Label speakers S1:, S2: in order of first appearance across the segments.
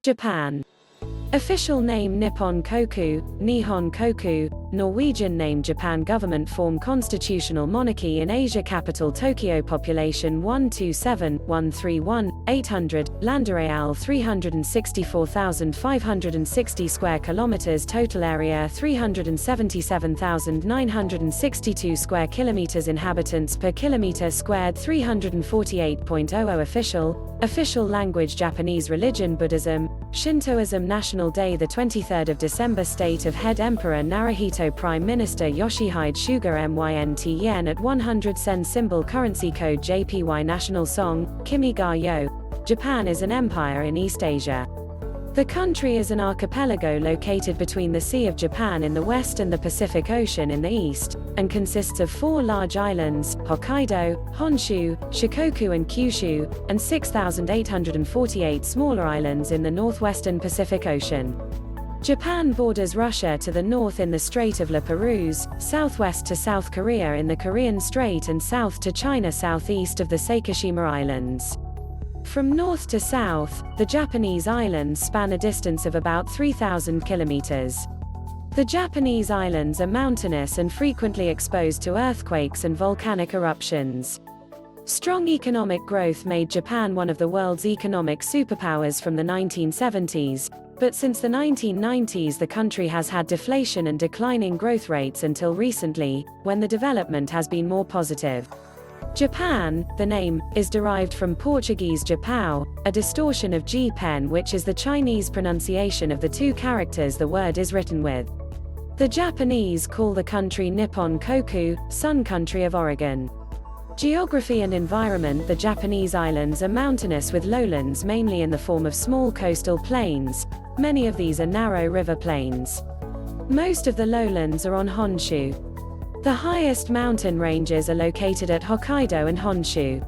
S1: Japan. Official name Nippon Koku, Nihon Koku, Norwegian name Japan. Government form constitutional monarchy in Asia. Capital Tokyo. Population 127,131,800, Landareal 364,560 square kilometers. Total area 377,962 square kilometers. Inhabitants per kilometer squared 348.00. Official language Japanese. Religion Buddhism, Shintoism. National Day the 23rd of December. State of Head Emperor Naruhito. Prime Minister Yoshihide Suga. MYNT yen at 100 sen. Symbol currency code JPY. National song, Kimi ga Yo. Japan is an empire in East Asia. The country is an archipelago located between the Sea of Japan in the west and the Pacific Ocean in the east, and consists of 4 large islands, Hokkaido, Honshu, Shikoku and Kyushu, and 6,848 smaller islands in the northwestern Pacific Ocean. Japan borders Russia to the north in the Strait of La Perouse, southwest to South Korea in the Korean Strait, and south to China southeast of the Sakishima Islands. From north to south, the Japanese islands span a distance of about 3,000 kilometers. The Japanese islands are mountainous and frequently exposed to earthquakes and volcanic eruptions. Strong economic growth made Japan one of the world's economic superpowers from the 1970s, but since the 1990s the country has had deflation and declining growth rates until recently, when the development has been more positive. Japan, the name, is derived from Portuguese Japão, a distortion of G pen, which is the Chinese pronunciation of the 2 characters the word is written with. The Japanese call the country Nippon Koku, Sun Country of Oregon. Geography and environment. The Japanese islands are mountainous with lowlands mainly in the form of small coastal plains. Many of these are narrow river plains. Most of the lowlands are on Honshu. The highest mountain ranges are located at Hokkaido and Honshu.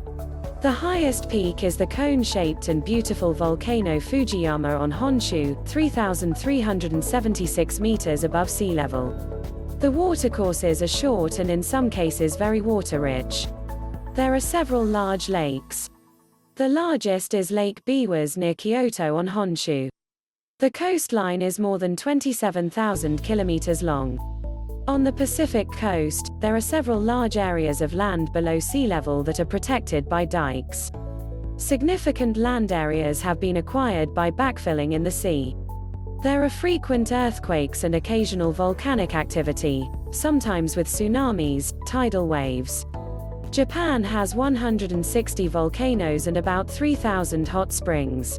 S1: The highest peak is the cone-shaped and beautiful volcano Fujiyama on Honshu, 3,376 meters above sea level. The watercourses are short and in some cases very water-rich. There are several large lakes. The largest is Lake Biwas near Kyoto on Honshu. The coastline is more than 27,000 kilometers long. On the Pacific coast, there are several large areas of land below sea level that are protected by dikes. Significant land areas have been acquired by backfilling in the sea. There are frequent earthquakes and occasional volcanic activity, sometimes with tsunamis, tidal waves. Japan has 160 volcanoes and about 3,000 hot springs.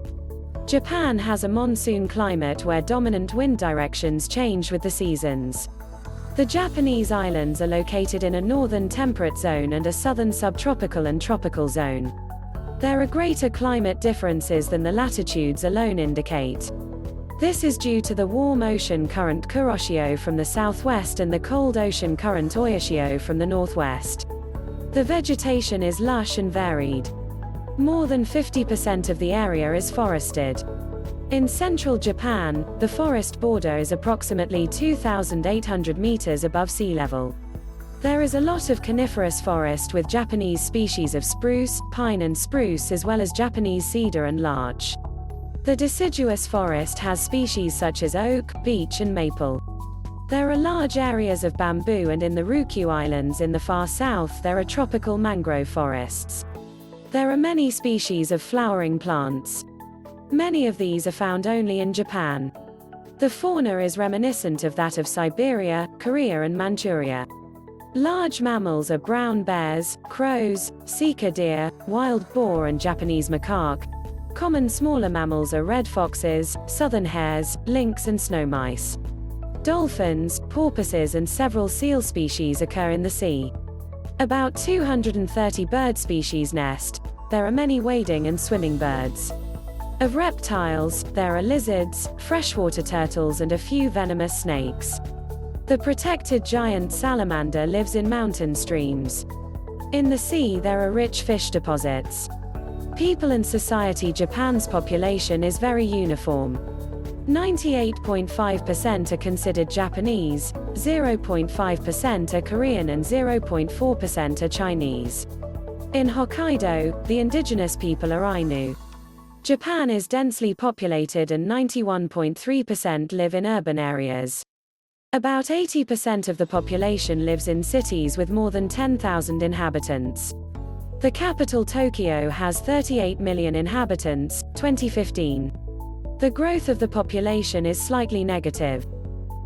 S1: Japan has a monsoon climate where dominant wind directions change with the seasons. The Japanese islands are located in a northern temperate zone and a southern subtropical and tropical zone. There are greater climate differences than the latitudes alone indicate. This is due to the warm ocean current Kuroshio from the southwest and the cold ocean current Oyashio from the northwest. The vegetation is lush and varied. More than 50% of the area is forested. In central Japan, the forest border is approximately 2,800 meters above sea level. There is a lot of coniferous forest with Japanese species of spruce, pine and spruce as well as Japanese cedar and larch. The deciduous forest has species such as oak, beech and maple. There are large areas of bamboo, and in the Ryukyu Islands in the far south there are tropical mangrove forests. There are many species of flowering plants. Many of these are found only in Japan. The fauna is reminiscent of that of Siberia, Korea and Manchuria. Large mammals are brown bears, crows, sika deer, wild boar and Japanese macaque. Common smaller mammals are red foxes, southern hares, lynx and snow mice. Dolphins, porpoises and several seal species occur in the sea. About 230 bird species nest. There are many wading and swimming birds. Of reptiles, there are lizards, freshwater turtles and a few venomous snakes. The protected giant salamander lives in mountain streams. In the sea there are rich fish deposits. People and society. Japan's population is very uniform. 98.5% are considered Japanese, 0.5% are Korean and 0.4% are Chinese. In Hokkaido, the indigenous people are Ainu. Japan is densely populated and 91.3% live in urban areas. About 80% of the population lives in cities with more than 10,000 inhabitants. The capital Tokyo has 38 million inhabitants, 2015. The growth of the population is slightly negative.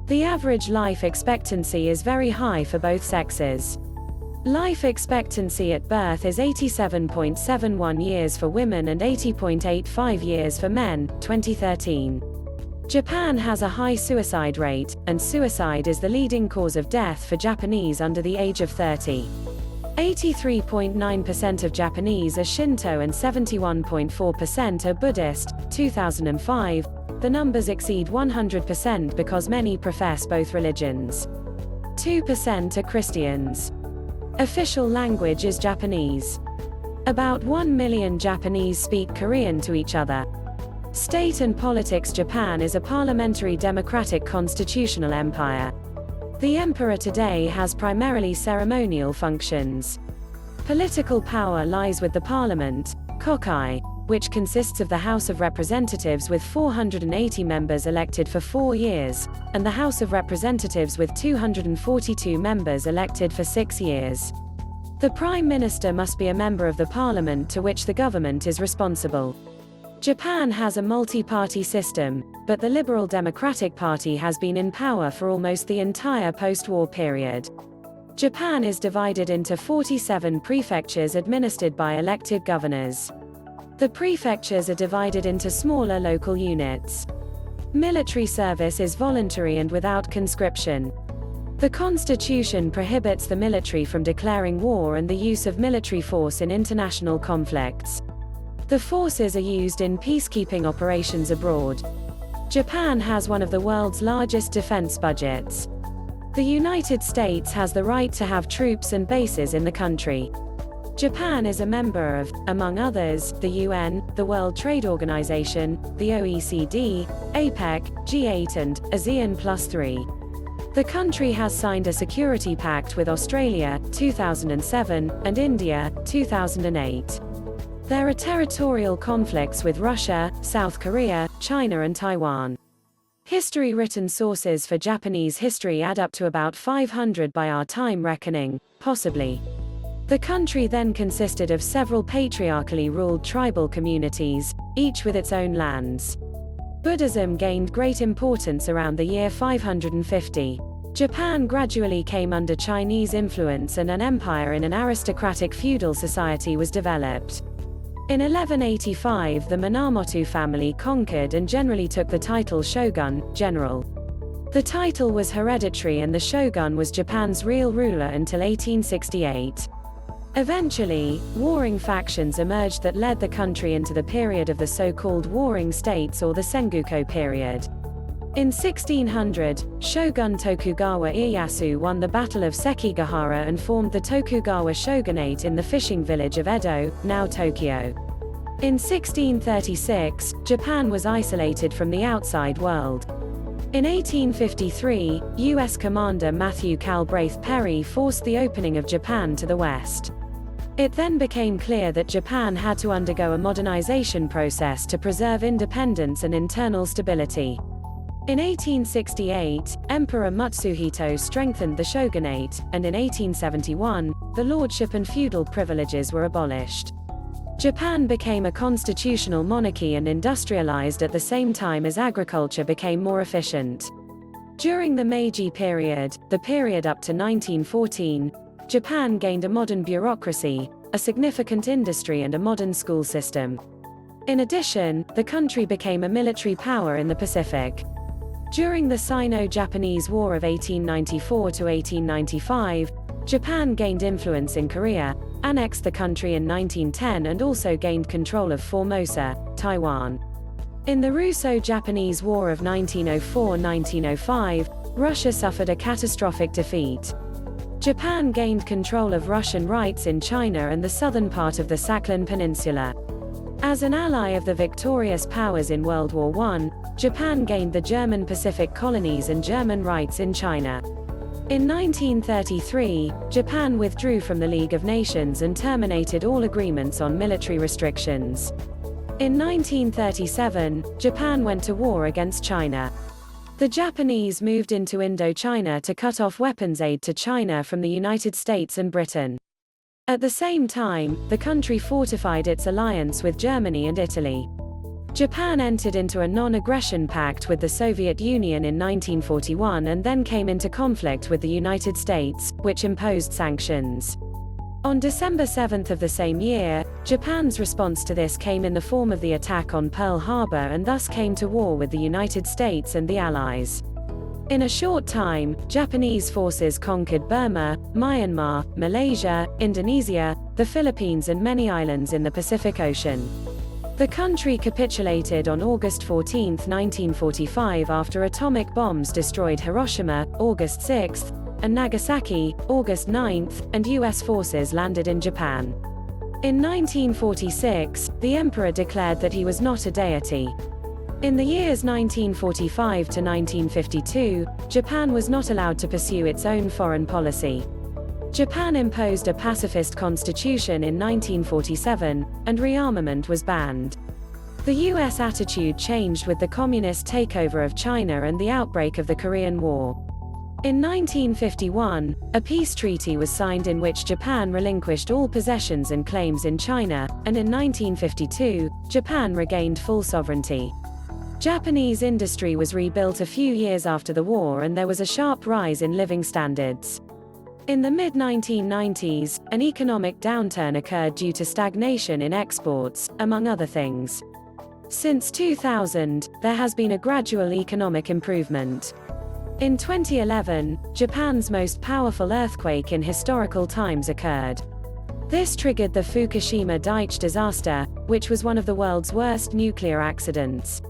S1: The average life expectancy is very high for both sexes. Life expectancy at birth is 87.71 years for women and 80.85 years for men, 2013. Japan has a high suicide rate, and suicide is the leading cause of death for Japanese under the age of 30. 83.9% of Japanese are Shinto and 71.4% are Buddhist, 2005. The numbers exceed 100% because many profess both religions. 2% are Christians. Official language is Japanese. About 1 million Japanese speak Korean to each other. State and politics. Japan is a parliamentary democratic constitutional empire. The emperor today has primarily ceremonial functions. Political power lies with the parliament, Kokai, which consists of the House of Representatives with 480 members elected for 4 years, and the House of Representatives with 242 members elected for 6 years. The Prime Minister must be a member of the parliament to which the government is responsible. Japan has a multi-party system, but the Liberal Democratic Party has been in power for almost the entire post-war period. Japan is divided into 47 prefectures administered by elected governors. The prefectures are divided into smaller local units. Military service is voluntary and without conscription. The Constitution prohibits the military from declaring war and the use of military force in international conflicts. The forces are used in peacekeeping operations abroad. Japan has one of the world's largest defense budgets. The United States has the right to have troops and bases in the country. Japan is a member of, among others, the UN, the World Trade Organization, the OECD, APEC, G8 and ASEAN+3. The country has signed a security pact with Australia, 2007, and India, 2008. There are territorial conflicts with Russia, South Korea, China and Taiwan. History. Written sources for Japanese history add up to about 500 by our time reckoning, possibly. The country then consisted of several patriarchally ruled tribal communities, each with its own lands. Buddhism gained great importance around the year 550. Japan gradually came under Chinese influence and an empire in an aristocratic feudal society was developed. In 1185 the Minamoto family conquered and generally took the title shogun, general. The title was hereditary and the shogun was Japan's real ruler until 1868. Eventually, warring factions emerged that led the country into the period of the so-called Warring States or the Sengoku period. In 1600, Shogun Tokugawa Ieyasu won the Battle of Sekigahara and formed the Tokugawa shogunate in the fishing village of Edo, now Tokyo. In 1636, Japan was isolated from the outside world. In 1853, U.S. Commander Matthew Calbraith Perry forced the opening of Japan to the west. It then became clear that Japan had to undergo a modernization process to preserve independence and internal stability. In 1868, Emperor Mutsuhito strengthened the shogunate, and in 1871, the lordship and feudal privileges were abolished. Japan became a constitutional monarchy and industrialized at the same time as agriculture became more efficient. During the Meiji period, the period up to 1914, Japan gained a modern bureaucracy, a significant industry and a modern school system. In addition, the country became a military power in the Pacific. During the Sino-Japanese War of 1894 to 1895, Japan gained influence in Korea, annexed the country in 1910 and also gained control of Formosa, Taiwan. In the Russo-Japanese War of 1904-1905, Russia suffered a catastrophic defeat. Japan gained control of Russian rights in China and the southern part of the Sakhalin Peninsula. As an ally of the victorious powers in World War I, Japan gained the German Pacific colonies and German rights in China. In 1933, Japan withdrew from the League of Nations and terminated all agreements on military restrictions. In 1937, Japan went to war against China. The Japanese moved into Indochina to cut off weapons aid to China from the United States and Britain. At the same time, the country fortified its alliance with Germany and Italy. Japan entered into a non-aggression pact with the Soviet Union in 1941 and then came into conflict with the United States, which imposed sanctions. On December 7 of the same year, Japan's response to this came in the form of the attack on Pearl Harbor and thus came to war with the United States and the Allies. In a short time, Japanese forces conquered Burma, Myanmar, Malaysia, Indonesia, the Philippines and many islands in the Pacific Ocean. The country capitulated on August 14, 1945 after atomic bombs destroyed Hiroshima, August 6, and Nagasaki, August 9, and U.S. forces landed in Japan. In 1946, the emperor declared that he was not a deity. In the years 1945 to 1952, Japan was not allowed to pursue its own foreign policy. Japan imposed a pacifist constitution in 1947, and rearmament was banned. The U.S. attitude changed with the communist takeover of China and the outbreak of the Korean War. In 1951, a peace treaty was signed in which Japan relinquished all possessions and claims in China, and in 1952, Japan regained full sovereignty. Japanese industry was rebuilt a few years after the war and there was a sharp rise in living standards. In the mid-1990s, an economic downturn occurred due to stagnation in exports, among other things. Since 2000, there has been a gradual economic improvement. In 2011, Japan's most powerful earthquake in historical times occurred. This triggered the Fukushima Daiichi disaster, which was one of the world's worst nuclear accidents.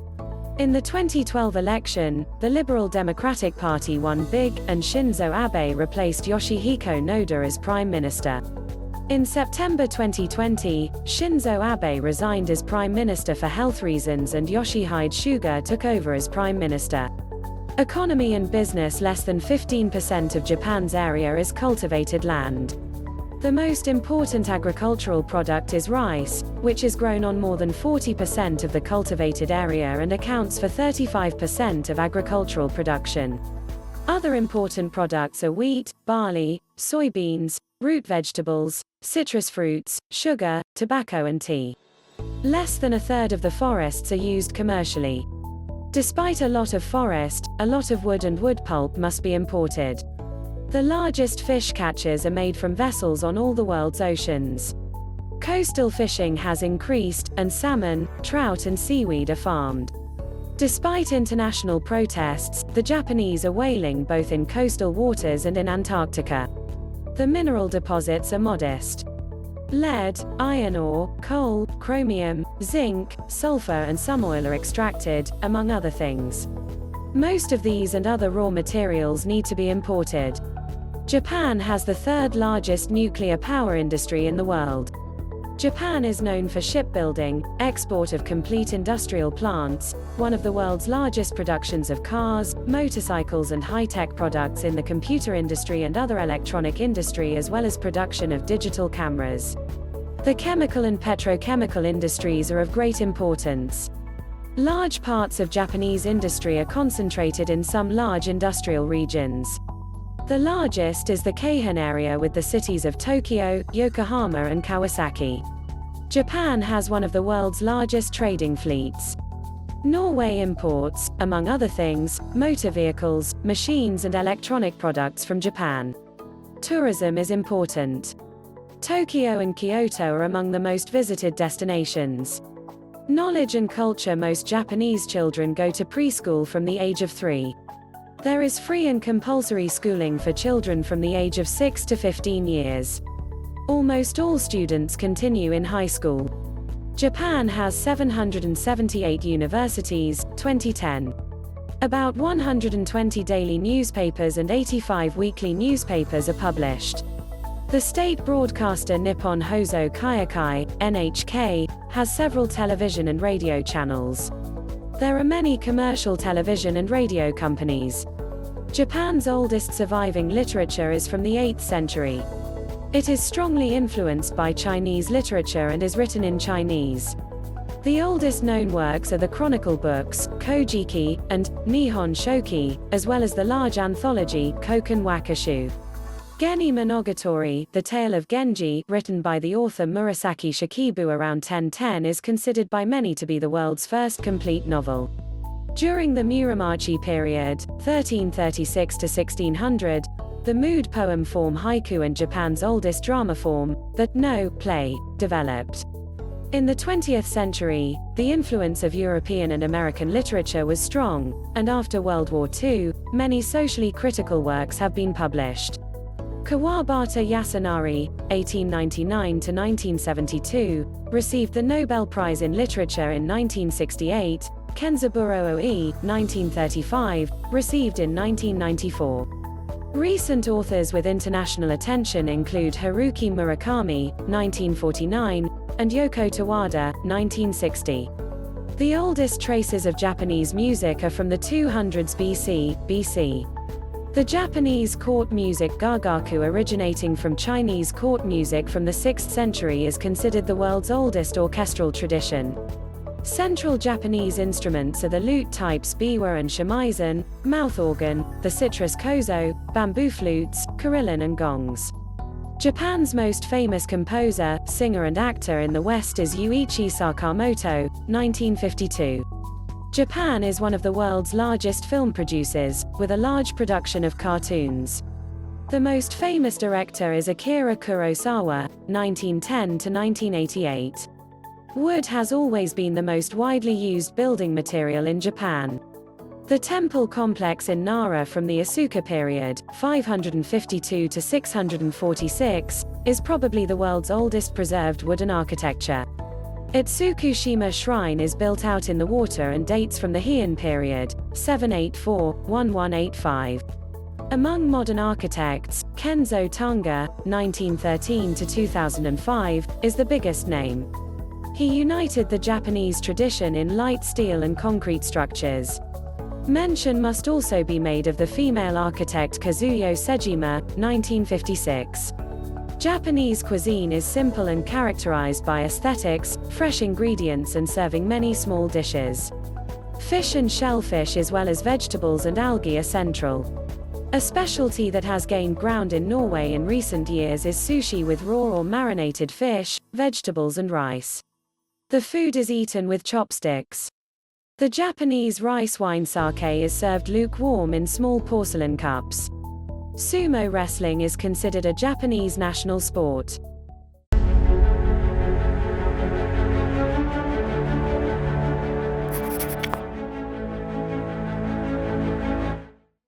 S1: In the 2012 election, the Liberal Democratic Party won big, and Shinzo Abe replaced Yoshihiko Noda as Prime Minister. In September 2020, Shinzo Abe resigned as Prime Minister for health reasons and Yoshihide Suga took over as Prime Minister. Economy and business. Less than 15% of Japan's area is cultivated land. The most important agricultural product is rice, which is grown on more than 40% of the cultivated area and accounts for 35% of agricultural production. Other important products are wheat, barley, soybeans, root vegetables, citrus fruits, sugar, tobacco and tea. Less than a third of the forests are used commercially. Despite a lot of forest, a lot of wood and wood pulp must be imported. The largest fish catches are made from vessels on all the world's oceans. Coastal fishing has increased, and salmon, trout and seaweed are farmed. Despite international protests, the Japanese are whaling both in coastal waters and in Antarctica. The mineral deposits are modest. Lead, iron ore, coal, chromium, zinc, sulfur and some oil are extracted, among other things. Most of these and other raw materials need to be imported. Japan has the third largest nuclear power industry in the world. Japan is known for shipbuilding, export of complete industrial plants, one of the world's largest productions of cars, motorcycles and high-tech products in the computer industry and other electronic industry as well as production of digital cameras. The chemical and petrochemical industries are of great importance. Large parts of Japanese industry are concentrated in some large industrial regions. The largest is the Keihan area with the cities of Tokyo, Yokohama and Kawasaki. Japan has one of the world's largest trading fleets. Norway imports, among other things, motor vehicles, machines and electronic products from Japan. Tourism is important. Tokyo and Kyoto are among the most visited destinations. Knowledge and culture. Most Japanese children go to preschool from the age of 3. There is free and compulsory schooling for children from the age of 6 to 15 years. Almost all students continue in high school. Japan has 778 universities, 2010. About 120 daily newspapers and 85 weekly newspapers are published. The state broadcaster Nippon Hoso Kyokai, NHK, has several television and radio channels. There are many commercial television and radio companies. Japan's oldest surviving literature is from the 8th century. It is strongly influenced by Chinese literature and is written in Chinese. The oldest known works are the chronicle books, Kojiki, and Nihon Shoki, as well as the large anthology, Koken Wakashu. Geni Monogatari, The Tale of Genji, written by the author Murasaki Shikibu around 1010, is considered by many to be the world's first complete novel. During the Muromachi period, 1336 to 1600, the mood poem form haiku and Japan's oldest drama form, the no play, developed. In the 20th century, the influence of European and American literature was strong, and after World War II, many socially critical works have been published. Kawabata Yasunari, 1899 to 1972, received the Nobel Prize in Literature in 1968. Kenzaburo Oi, 1935, received in 1994. Recent authors with international attention include Haruki Murakami, 1949, and Yoko Tawada, 1960. The oldest traces of Japanese music are from the 200s BC. The Japanese court music gagaku, originating from Chinese court music from the 6th century, is considered the world's oldest orchestral tradition. Central Japanese instruments are the lute types biwa and shamisen, mouth organ, the citrus kozo, bamboo flutes, carillon and gongs. Japan's most famous composer, singer and actor in the West is Yuichi Sakamoto, 1952. Japan is one of the world's largest film producers, with a large production of cartoons. The most famous director is Akira Kurosawa, 1910 to 1988. Wood has always been the most widely used building material in Japan. The temple complex in Nara from the Asuka period, 552 to 646, is probably the world's oldest preserved wooden architecture. Itsukushima Shrine is built out in the water and dates from the Heian period, 784–1185. Among modern architects, Kenzo Tonga, 1913 to 2005, is the biggest name. He united the Japanese tradition in light steel and concrete structures. Mention must also be made of the female architect Kazuyo Sejima, 1956. Japanese cuisine is simple and characterized by aesthetics, fresh ingredients and serving many small dishes. Fish and shellfish as well as vegetables and algae are central. A specialty that has gained ground in Norway in recent years is sushi with raw or marinated fish, vegetables and rice. The food is eaten with chopsticks. The Japanese rice wine sake is served lukewarm in small porcelain cups. Sumo wrestling is considered a Japanese national sport.